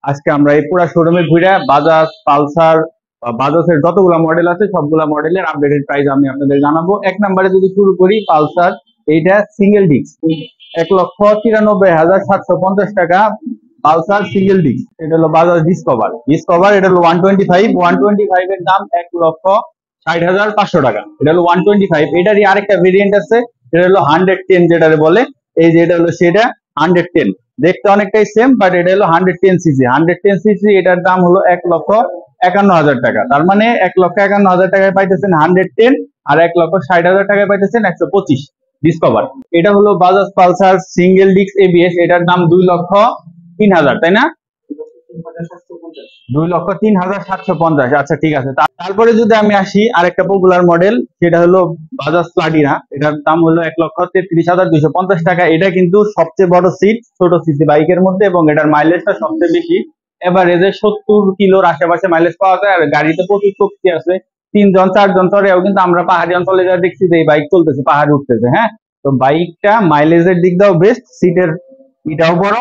আজকে আমরা এই পুরা শোরুমে ঘুরে বাজাজ পালসার বাজাজের যতগুলা মডেল আছে সবগুলা মডেলের আপডেটেড প্রাইস আমি আপনাদের জানাবো। এক নম্বরে যদি শুরু করি পালসার, এইটা সিঙ্গেল ডিস্ক 1,93,750 টাকা। পালসার সিঙ্গেল ডিস্ক, এটা হলো বাজাজ ডিসকভার। ডিসকভার এটা হলো 125 এর দাম 1,60,500 টাকা। এটা হলো 125। এটারই আরেকটা ভেরিয়েন্ট আছে, এটা হলো 110 যেটারে বলে। এই যে এটা হলো সেটা 110, দেখতে অনেকটাই সেম, বাট এটা হলো 110 সিসি। 110 সিসি এটার দাম হলো 1,51,000 টাকা। তার মানে 1,51,000 টাকায় পাইতেছেন 110, আর 1,60,000 টাকায় পাইতেছেন 125 ডিসকভার। এটা হলো Bajaj Pulsar single disc ABS, এটার দাম 2,03,000, তাই না? 2,03,750। আচ্ছা ঠিক আছে। তারপরে যদি আমি আসি আরেকটা পপুলার মডেল, সেটা হলো বাজাজ প্লাটিনা। এটার দাম হলো 1,33,250 টাকা। এটা কিন্তু সবচেয়ে বড় সিট ছোট সিসি বাইকের মধ্যে, এবং এটার মাইলেজটা সবচেয়ে বেশি। এভারেজে 70 কিলোর আশেপাশে মাইলেজ পাওয়া যায়, আর গাড়িতে প্রচুর শক্তি আছে। 3 জন 4 জন চড়েও কিন্তু আমরা পাহাড়ি অঞ্চলে যা দেখছি যে এই বাইক চলতেছে, পাহাড়ে উঠতেছে। হ্যাঁ, তো বাইকটা মাইলেজের দিক দিয়েও বেস্ট, সিটের এটাও বড়।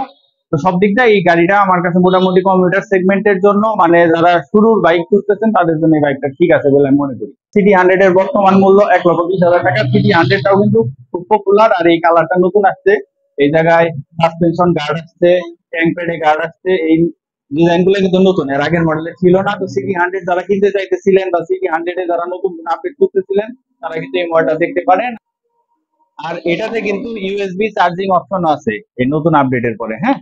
তো সব দিক দিয়ে এই গাড়িটা আমার কাছে মোটামুটি কমিউটার সেগমেন্টের জন্য, মানে যারা শুরুর বাইক খুঁজতেছেন তাদের জন্য এই বাইকটা ঠিক আছে বলে আমি মনে করি। সিটি 100 এর বর্তমান মূল্য 1,20,000 টাকা। সিটি 100টাও কিন্তু খুব পপুলার, আর এই কালারটা নতুন আসছে। এই জায়গায় সাসপেনশন গার্ড আসছে, ট্যাঙ্ক প্যাডে গার্ড আসছে। এই ডিজাইন গুলো কিন্তু নতুন, এর আগের মডেলে ছিল না। তো সিটি 100 যারা কিনতে চাইতেছিলেন বা সিটি 100 এ যারা নতুন আপডেট করতেছিলেন, তারা কিন্তু এই মডেলটা দেখতে পারেন। আর এটাতে কিন্তু ইউএসবি চার্জিং অপশন আছে এই নতুন আপডেটের পরে। হ্যাঁ,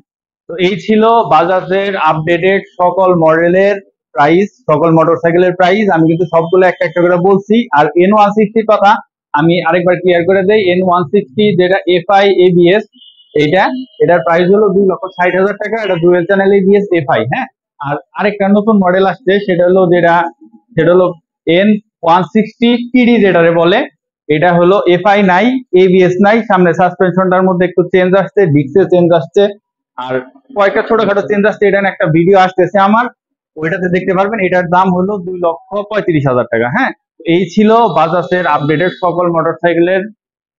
তো এই ছিল বাজাজের আপডেটেড সকল মডেলের প্রাইস, সকল মোটরসাইকেলের প্রাইস। আমি কিন্তু সবগুলো একটা একটা করে বলছি। আর N160 কথা আমি আরেকবার ক্লিয়ার করে দেই। N160 যেটা এফআই এবিএস, এটার প্রাইস হলো 2,60,000 টাকা। এটা ডুয়েল চ্যানেল এবিএস এফআই। হ্যাঁ, আর আরেকটা নতুন মডেল আসছে, সেটা হলো N160 পিডি যেটারে বলে। এটা হলো এফআই নাই, এবিএস নাই, সামনে সাসপেনশনটার মধ্যে একটু চেঞ্জ আসছে, ডিস্কে চেঞ্জ আসছে, আর কয়েকটা ছোটখাটো চেঞ্জ আসছে। এটা একটা ভিডিও আসতেছে আমার, ওইটাতে দেখতে পারবেন। এটার দাম হলো 2,35,000 টাকা। হ্যাঁ, এই ছিল বাজাজের আপডেটেড সকল মোটরসাইকেলের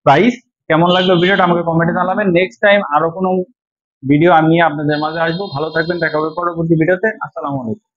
প্রাইস। কেমন লাগলো ভিডিওটা আমাকে কমেন্টে জানাবেন। নেক্সট টাইম আরো কোনো ভিডিও আমি আপনাদের মাঝে আসবো। ভালো থাকবেন, দেখা হবে পরবর্তী ভিডিওতে। আসসালামু আলাইকুম।